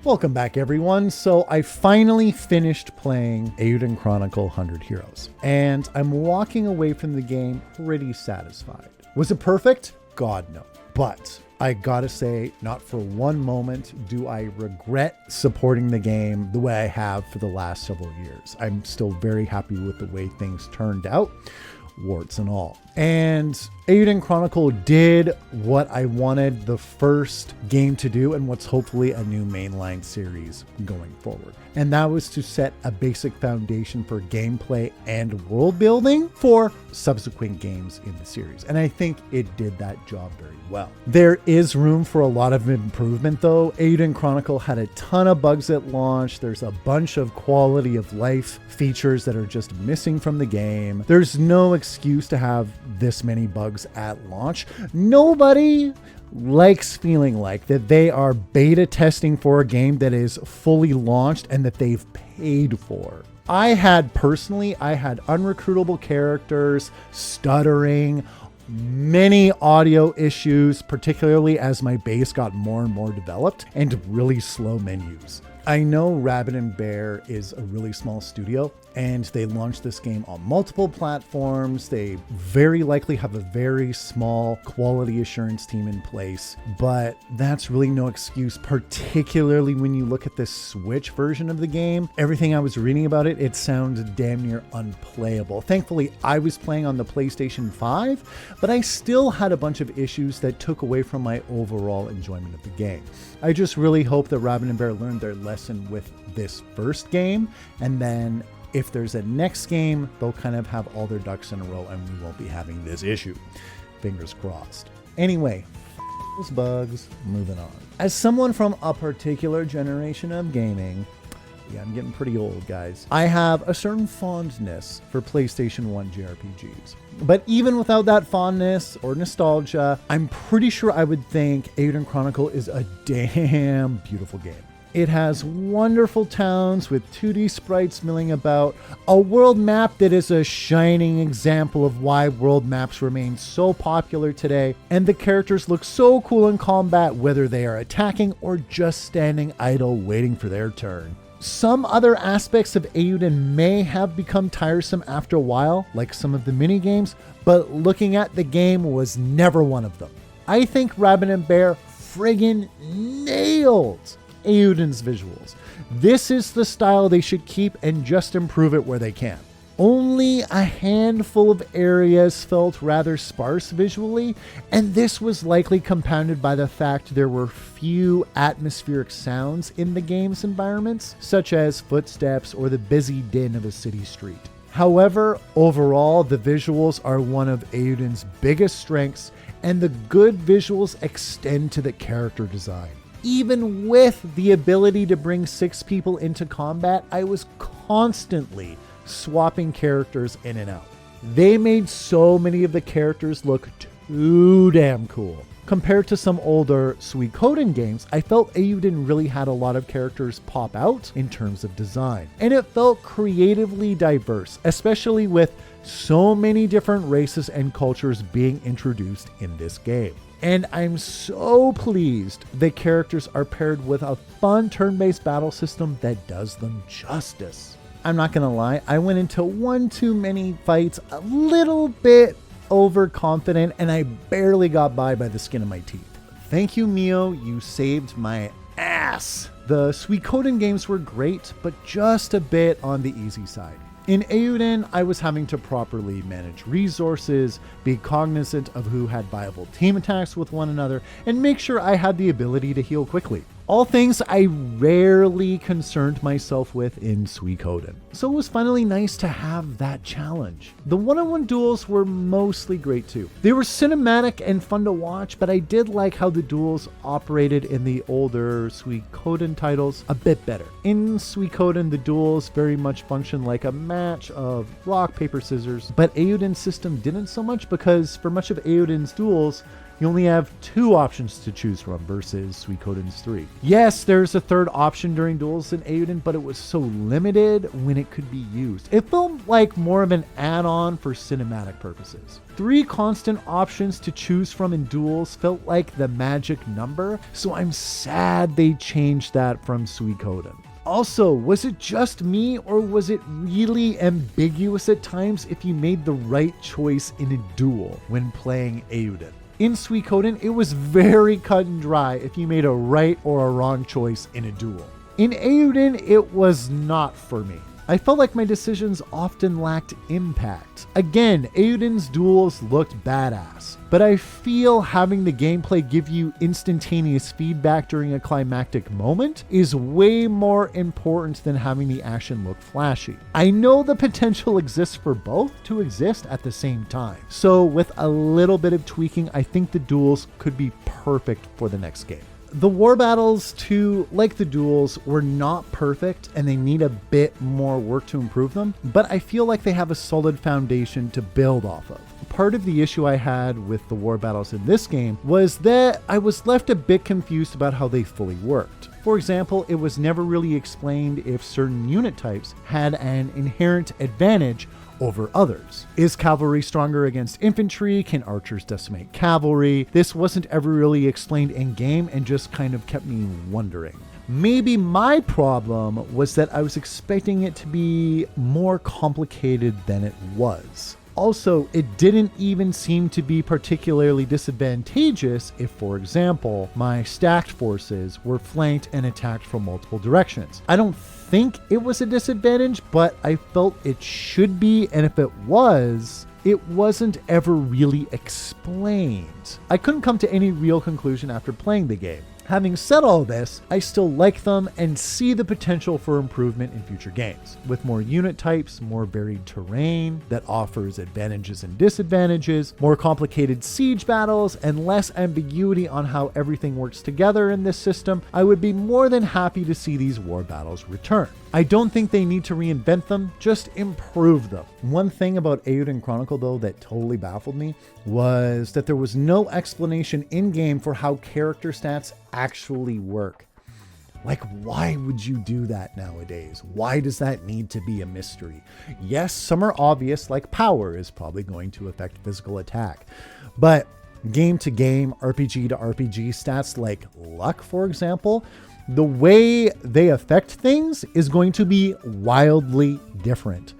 Welcome back, everyone. So I finally finished playing Eiyuden Chronicle 100 Heroes, and I'm walking away from the game pretty satisfied. Was it perfect? God, no. But I gotta say, not for one moment do I regret supporting the game the way I have for the last several years. I'm still very happy with the way things turned out, warts and all. And Eiyuden Chronicle did what I wanted the first game to do, and what's hopefully a new mainline series going forward. And that was to set a basic foundation for gameplay and world building for subsequent games in the series. And I think it did that job very well. There is room for a lot of improvement though. Eiyuden Chronicle had a ton of bugs at launch. There's a bunch of quality of life features that are just missing from the game. There's no excuse to have this many bugs at launch. Nobody likes feeling like that they are beta testing for a game that is fully launched and that they've paid for. I had unrecruitable characters, stuttering, many audio issues, particularly as my base got more and more developed, and really slow menus. I know Rabbit & Bear is a really small studio, and they launched this game on multiple platforms. They very likely have a very small quality assurance team in place, but that's really no excuse, particularly when you look at the Switch version of the game. Everything I was reading about it, it sounded damn near unplayable. Thankfully, I was playing on the PlayStation 5, but I still had a bunch of issues that took away from my overall enjoyment of the game. I just really hope that Rabbit & Bear learned their lesson with this first game, and then if there's a next game, they'll kind of have all their ducks in a row and we won't be having this issue. Fingers crossed. Anyway, those bugs, moving on. As someone from a particular generation of gaming, yeah, I'm getting pretty old, guys, I have a certain fondness for PlayStation 1 JRPGs. But even without that fondness or nostalgia, I'm pretty sure I would think Eiyuden Chronicle is a damn beautiful game. It has wonderful towns with 2D sprites milling about, a world map that is a shining example of why world maps remain so popular today, and the characters look so cool in combat whether they are attacking or just standing idle waiting for their turn. Some other aspects of Eiyuden may have become tiresome after a while, like some of the minigames, but looking at the game was never one of them. I think Rabbit & Bear friggin' nailed Eiyuden's visuals. This is the style they should keep and just improve it where they can. Only a handful of areas felt rather sparse visually, and this was likely compounded by the fact there were few atmospheric sounds in the game's environments, such as footsteps or the busy din of a city street. However, overall, the visuals are one of Eiyuden's biggest strengths, and the good visuals extend to the character design. Even with the ability to bring 6 people into combat, I was constantly swapping characters in and out. They made so many of the characters look too damn cool. Compared to some older Suikoden games, I felt Eiyuden really had a lot of characters pop out in terms of design. And it felt creatively diverse, especially with so many different races and cultures being introduced in this game. And I'm so pleased the characters are paired with a fun turn-based battle system that does them justice. I'm not gonna lie, I went into one too many fights a little bit overconfident, and I barely got by the skin of my teeth. Thank you, Mio, you saved my ass. The Suikoden games were great, but just a bit on the easy side. In Eiyuden, I was having to properly manage resources, be cognizant of who had viable team attacks with one another, and make sure I had the ability to heal quickly. All things I rarely concerned myself with in Suikoden. So it was finally nice to have that challenge. The one-on-one duels were mostly great too. They were cinematic and fun to watch, but I did like how the duels operated in the older Suikoden titles a bit better. In Suikoden, the duels very much functioned like a match of rock, paper, scissors, but Eiyuden's system didn't so much, because for much of Eiyuden's duels, you only have 2 options to choose from versus Suikoden's 3. Yes, there's a third option during duels in Eiyuden, but it was so limited when it could be used. It felt like more of an add-on for cinematic purposes. 3 constant options to choose from in duels felt like the magic number, so I'm sad they changed that from Suikoden. Also, was it just me, or was it really ambiguous at times if you made the right choice in a duel when playing Eiyuden? In Suikoden, it was very cut and dry if you made a right or a wrong choice in a duel. In Eiyuden, it was not for me. I felt like my decisions often lacked impact. Again, Eiyuden's duels looked badass, but I feel having the gameplay give you instantaneous feedback during a climactic moment is way more important than having the action look flashy. I know the potential exists for both to exist at the same time, so with a little bit of tweaking, I think the duels could be perfect for the next game. The war battles, too, like the duels, were not perfect and they need a bit more work to improve them, but I feel like they have a solid foundation to build off of. Part of the issue I had with the war battles in this game was that I was left a bit confused about how they fully worked. For example, it was never really explained if certain unit types had an inherent advantage over others. Is cavalry stronger against infantry? Can archers decimate cavalry? This wasn't ever really explained in game and just kind of kept me wondering. Maybe my problem was that I was expecting it to be more complicated than it was. Also, it didn't even seem to be particularly disadvantageous if, for example, my stacked forces were flanked and attacked from multiple directions. I don't think it was a disadvantage, but I felt it should be, and if it was, it wasn't ever really explained. I couldn't come to any real conclusion after playing the game. Having said all this, I still like them and see the potential for improvement in future games. With more unit types, more varied terrain that offers advantages and disadvantages, more complicated siege battles, and less ambiguity on how everything works together in this system, I would be more than happy to see these war battles return. I don't think they need to reinvent them, just improve them. One thing about Eiyuden Chronicle though that totally baffled me was that there was no explanation in-game for how character stats actually work. Like, why would you do that nowadays? Why does that need to be a mystery? Yes, some are obvious, like power is probably going to affect physical attack, but game to game, RPG to RPG stats like luck, for example, the way they affect things is going to be wildly different.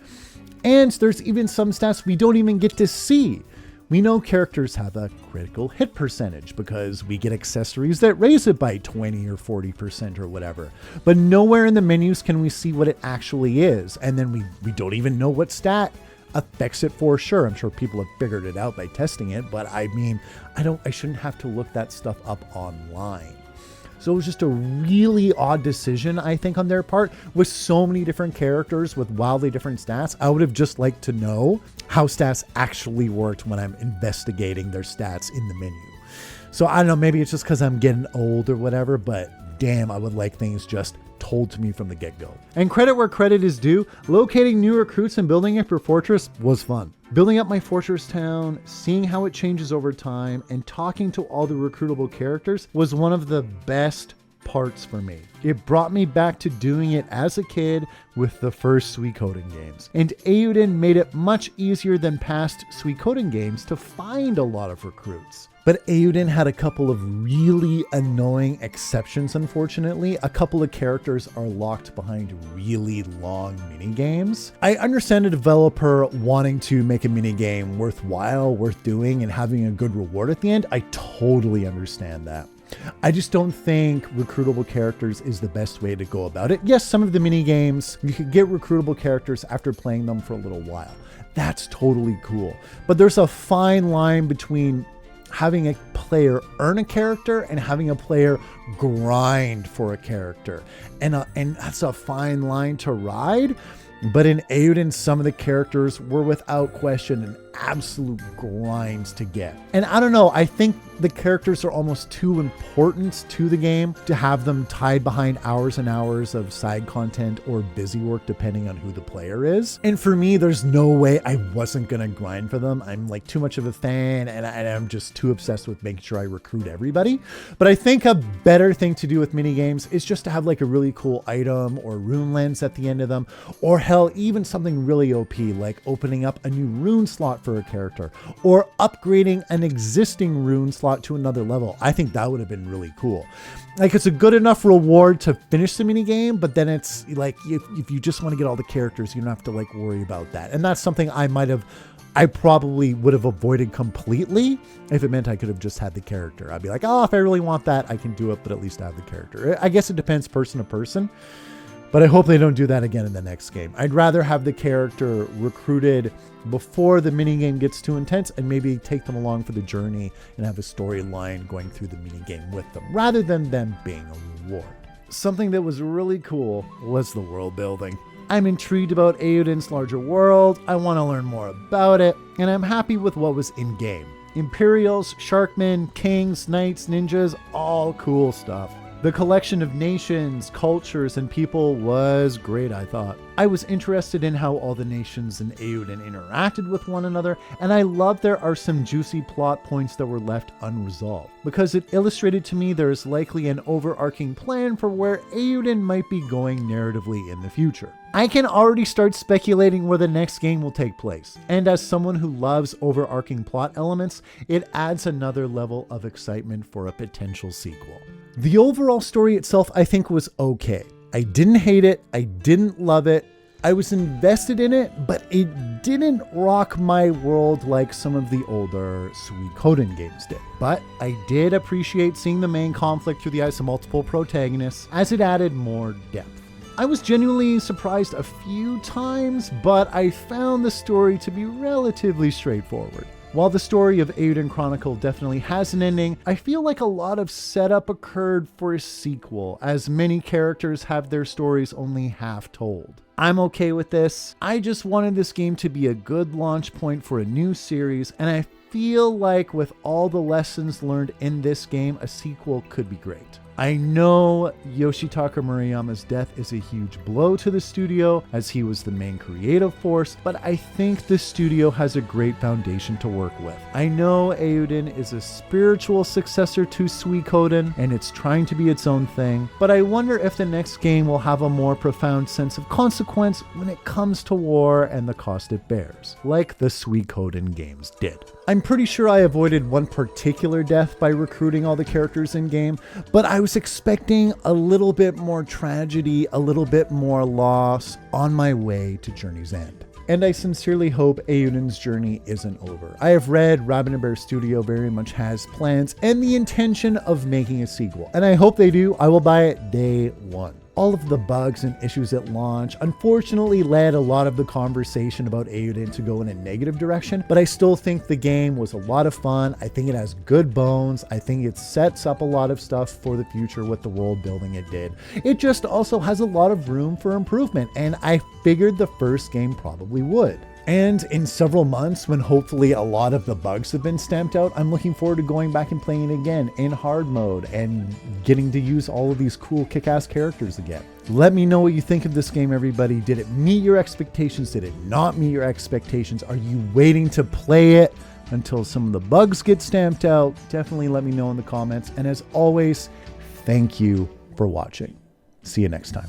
And there's even some stats we don't even get to see. We know characters have a critical hit percentage because we get accessories that raise it by 20 or 40% or whatever. But nowhere in the menus can we see what it actually is. And then we don't even know what stat affects it for sure. I'm sure people have figured it out by testing it, but I mean, I shouldn't have to look that stuff up online. So it was just a really odd decision, I think, on their part. With so many different characters with wildly different stats, I would have just liked to know how stats actually worked when I'm investigating their stats in the menu. So I don't know, maybe it's just because I'm getting old or whatever, but damn, I would like things just told to me from the get-go. And credit where credit is due, locating new recruits and building up your fortress was fun. Building up my fortress town, seeing how it changes over time, and talking to all the recruitable characters was one of the best parts for me. It brought me back to doing it as a kid with the first Suikoden games. And Eiyuden made it much easier than past Suikoden games to find a lot of recruits. But Eiyuden had a couple of really annoying exceptions, unfortunately. A couple of characters are locked behind really long minigames. I understand a developer wanting to make a minigame worthwhile, worth doing, and having a good reward at the end. I totally understand that. I just don't think recruitable characters is the best way to go about it. Yes, some of the minigames, you could get recruitable characters after playing them for a little while. That's totally cool. But there's a fine line between having a player earn a character and having a player grind for a character. And that's a fine line to ride. But in Eiyuden, some of the characters were without question an absolute grinds to get. And I don't know, I think the characters are almost too important to the game to have them tied behind hours and hours of side content or busy work depending on who the player is. And for me, there's no way I wasn't gonna grind for them. I'm like too much of a fan, and I'm just too obsessed with making sure I recruit everybody. But I think a better thing to do with minigames is just to have like a really cool item or rune lens at the end of them, or hell, even something really OP like opening up a new rune slot for a character or upgrading an existing rune slot to another level. I think that would have been really cool. Like, it's a good enough reward to finish the mini game, but then it's like if you just want to get all the characters, you don't have to like worry about that. And that's something I probably would have avoided completely if it meant I could have just had the character. I'd be like, oh, if I really want that, I can do it, but at least I have the character. I guess it depends person to person, but I hope they don't do that again in the next game. I'd rather have the character recruited before the minigame gets too intense and maybe take them along for the journey and have a storyline going through the minigame with them, rather than them being a reward. Something that was really cool was the world building. I'm intrigued about Eiyuden's larger world, I want to learn more about it, and I'm happy with what was in-game. Imperials, Sharkmen, Kings, Knights, Ninjas, all cool stuff. The collection of nations, cultures, and people was great, I thought. I was interested in how all the nations in Eiyuden interacted with one another, and I love there are some juicy plot points that were left unresolved, because it illustrated to me there is likely an overarching plan for where Eiyuden might be going narratively in the future. I can already start speculating where the next game will take place, and as someone who loves overarching plot elements, it adds another level of excitement for a potential sequel. The overall story itself, I think, was okay. I didn't hate it, I didn't love it, I was invested in it, but it didn't rock my world like some of the older Suikoden games did. But I did appreciate seeing the main conflict through the eyes of multiple protagonists, as it added more depth. I was genuinely surprised a few times, but I found the story to be relatively straightforward. While the story of Eiyuden Chronicle definitely has an ending, I feel like a lot of setup occurred for a sequel, as many characters have their stories only half told. I'm okay with this. I just wanted this game to be a good launch point for a new series, and I feel like with all the lessons learned in this game, a sequel could be great. I know Yoshitaka Murayama's death is a huge blow to the studio, as he was the main creative force, but I think the studio has a great foundation to work with. I know Eiyuden is a spiritual successor to Suikoden, and it's trying to be its own thing, but I wonder if the next game will have a more profound sense of consequence when it comes to war and the cost it bears, like the Suikoden games did. I'm pretty sure I avoided one particular death by recruiting all the characters in-game, but I was expecting a little bit more tragedy, a little bit more loss on my way to Journey's End. And I sincerely hope Eiyuden's journey isn't over. I have read Rabbit & Bear Studio very much has plans and the intention of making a sequel, and I hope they do. I will buy it day one. All of the bugs and issues at launch unfortunately led a lot of the conversation about Eiyuden to go in a negative direction, but I still think the game was a lot of fun. I think it has good bones. I think it sets up a lot of stuff for the future with the world building it did. It just also has a lot of room for improvement, and I figured the first game probably would. And in several months, when hopefully a lot of the bugs have been stamped out, I'm looking forward to going back and playing it again in hard mode and getting to use all of these cool kick-ass characters again. Let me know what you think of this game, everybody. Did it meet your expectations? Did it not meet your expectations? Are you waiting to play it until some of the bugs get stamped out? Definitely let me know in the comments. And as always, thank you for watching. See you next time.